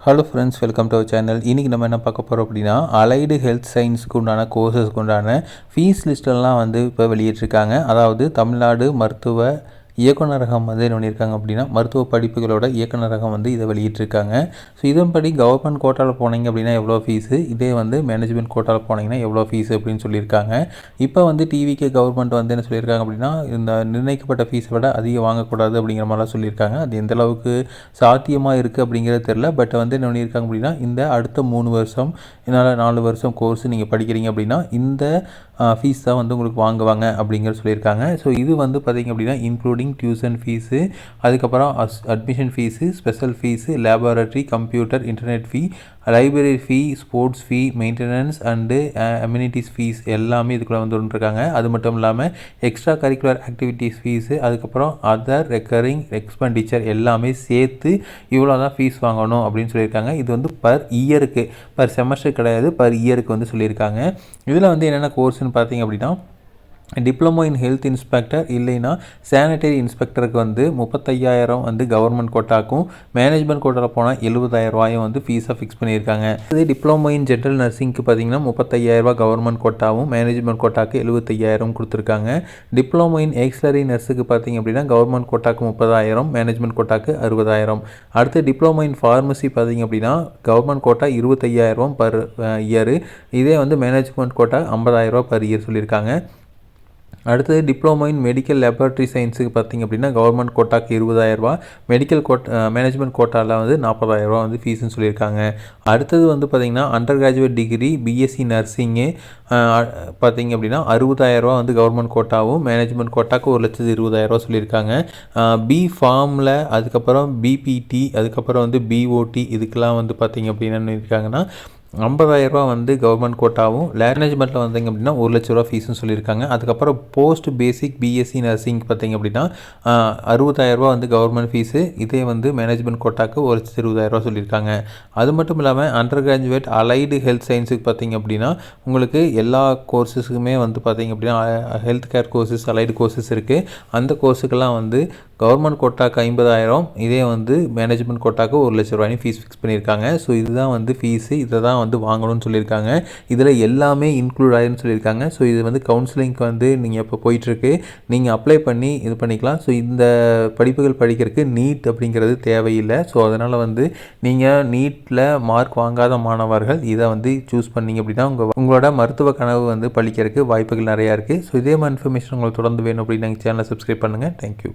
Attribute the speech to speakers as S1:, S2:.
S1: Hello friends, welcome to our channel. இன்றைக்கி நம்ம என்ன பார்க்க போகிறோம் அப்படின்னா, அலைடு ஹெல்த் சயின்ஸுக்கு உண்டான கோர்சஸ்க்கு உண்டான ஃபீஸ் லிஸ்ட்டெல்லாம் வந்து இப்போ வெளியிட்டிருக்காங்க. அதாவது தமிழ்நாடு மருத்துவ இயக்குநரகம் வந்து என்ன பண்ணியிருக்காங்க அப்படின்னா, மருத்துவ படிப்புகளோட இயக்குநரகம் வந்து இதை வெளியிட்டிருக்காங்க. ஸோ இதன்படி கவர்மெண்ட் கோட்டாவில் போனீங்க அப்படின்னா எவ்வளோ ஃபீஸு, இதே வந்து மேனேஜ்மெண்ட் கோட்டாவில் போனீங்கன்னா எவ்வளோ ஃபீஸு அப்படின்னு சொல்லியிருக்காங்க. இப்போ வந்து டிவிக்கு கவர்மெண்ட் வந்து என்ன சொல்லியிருக்காங்க அப்படின்னா, இந்த நிர்ணயிக்கப்பட்ட ஃபீஸை விட அதிகம் வாங்கக்கூடாது அப்படிங்கிற மாதிரிலாம் சொல்லியிருக்காங்க. அது எந்த அளவுக்கு சாத்தியமாக இருக்குது அப்படிங்கிறது தெரில. பட் வந்து என்ன பண்ணியிருக்காங்க அப்படின்னா, இந்த அடுத்த 3 வருஷம் இதனால் 4 வருஷம் கோர்ஸ் நீங்கள் படிக்கிறீங்க அப்படின்னா இந்த ஃபீஸ் தான் வந்து உங்களுக்கு வாங்குவாங்க அப்படிங்கிற சொல்லியிருக்காங்க. ஸோ இது வந்து பார்த்திங்க அப்படின்னா இன்க்ளூடிங் டியூஷன் ஃபீஸு, அதுக்கப்புறம் admission fees, special fees, laboratory, computer, internet fee, library fee, sports fee, maintenance and amenities fees எல்லாமே இதுக்குள்ளே வந்து வந்துருக்காங்க. அது மட்டும் இல்லாமல் எக்ஸ்ட்ரா கரிக்குலர் ஆக்டிவிட்டீஸ் ஃபீஸு, அதுக்கப்புறம் அதர் ரெக்கரிங் எக்ஸ்பெண்டிச்சர் எல்லாமே சேர்த்து இவ்வளோ தான் ஃபீஸ் வாங்கணும் அப்படின்னு சொல்லியிருக்காங்க. இது வந்து பர் இயருக்கு, பர் செமஸ்டர் கிடையாது, பர் இயருக்கு வந்து சொல்லியிருக்காங்க. இதில் வந்து என்னென்ன கோர்ஸ்னு பார்த்தீங்க அப்படின்னா, டிப்ளமோ இன் ஹெல்த் இன்ஸ்பெக்டர் இல்லைன்னா சானிடரி இன்ஸ்பெக்டருக்கு வந்து 35,000 வந்து கவர்மெண்ட் கோட்டாக்கும், மேனேஜ்மெண்ட் கோட்டாவில் போனால் 70,000 வந்து ஃபீஸாக ஃபிக்ஸ் பண்ணியிருக்காங்க. இதே டிப்ளமோ இன் ஜென்ரல் நர்சிங்க்கு பார்த்தீங்கன்னா 35,000 கவர்மெண்ட் கோட்டாவும், மேனேஜ்மெண்ட் கோட்டாக்கு 75,000 கொடுத்துருக்காங்க. டிப்ளமோ இன் எக்ஸ்லரி நர்ஸுக்கு பார்த்தீங்க அப்படின்னா கவர்மெண்ட் கோட்டாக்கு 30,000, மேனேஜ்மெண்ட் கோட்டாக்கு 60,000. அடுத்து டிப்ளமோ இன் ஃபார்மசி பார்த்தீங்க அப்படின்னா கவர்மெண்ட் கோட்டா 25,000 பர் இயரு, இதே வந்து மேனேஜ்மெண்ட் கோட்டா 50,000 பர் இயர் சொல்லியிருக்காங்க. அடுத்தது டிப்ளமோ இன் மெடிக்கல் லேபார்ட்டரி சயின்ஸுக்கு பார்த்திங்க அப்படின்னா கவர்மெண்ட் கோட்டாக்கு 20,000, மெடிக்கல் மேனேஜ்மெண்ட் கோட்டாவில் வந்து 40,000 வந்து ஃபீஸ்ன்னு சொல்லியிருக்காங்க. அடுத்தது வந்து பார்த்திங்கன்னா under graduate degree BSc nursing பார்த்திங்க அப்படின்னா 60,000 வந்து கவர்மெண்ட் கோட்டாவும், மேனேஜ்மெண்ட் கோட்டாக்கு 1,20,000 சொல்லியிருக்காங்க. பி ஃபார்மில், அதுக்கப்புறம் பிபிடி, அதுக்கப்புறம் வந்து பிஓடி இதுக்கெல்லாம் வந்து பார்த்திங்க அப்படின்னா என்ன இருக்காங்கன்னா 50,000 வந்து கவர்மெண்ட் கோட்டாவும், மேனேஜ்மெண்ட்டில் வந்தீங்க அப்படின்னா 1,00,000 ஃபீஸும் சொல்லியிருக்காங்க. அதுக்கப்புறம் போஸ்ட் பேசிக் பிஎஸ்சி நர்சிங் பார்த்திங்க அப்படின்னா 60,000 வந்து கவர்மெண்ட் ஃபீஸு, இதே வந்து மேனேஜ்மெண்ட் கோட்டாக்கு 1,20,000 சொல்லியிருக்காங்க. அது மட்டும் இல்லாமல் அண்டர் கிராஜுவேட் அலைடு ஹெல்த் சயின்ஸுக்கு பார்த்திங்க அப்படின்னா உங்களுக்கு எல்லா கோர்ஸஸுக்குமே வந்து பார்த்திங்க அப்படின்னா health care courses, allied courses இருக்குது. அந்த கோர்ஸுக்கெல்லாம் வந்து கவர்மெண்ட் கோட்டாக்கு 50,000, இதே வந்து மேனேஜ்மெண்ட் கோட்டாக்கு 1,00,000 ஃபீஸ் ஃபிக்ஸ் பண்ணியிருக்காங்க. ஸோ இதுதான் வந்து ஃபீஸு, இதை தான் வந்து வாங்கணும்னு சொல்லியிருக்காங்க. இதில் எல்லாமே இன்க்ளூட் ஆகிருன்னு சொல்லியிருக்காங்க. ஸோ இது வந்து கவுன்சிலிங்க்கு வந்து நீங்கள் இப்போ போயிட்டுருக்கு, நீங்கள் அப்ளை பண்ணி இது பண்ணிக்கலாம். ஸோ இந்த படிப்புகள் படிக்கிறதுக்கு நீட் அப்படிங்கிறது தேவையில்லை. ஸோ அதனால் வந்து நீங்கள் நீட்டில் மார்க் வாங்காத மாணவர்கள் இதை வந்து சூஸ் பண்ணிங்க அப்படின்னா உங்களோட மருத்துவ கனவு வந்து பழிக்கிறதுக்கு வாய்ப்புகள் நிறையா இருக்குது. ஸோ இதே மாதிரி இன்ஃபர்மேஷன் உங்களுக்கு தொடர்ந்து வேணும் அப்படின்னு எங்கள் சேனலை சப்ஸ்கிரைப் பண்ணுங்கள். தேங்க்யூ.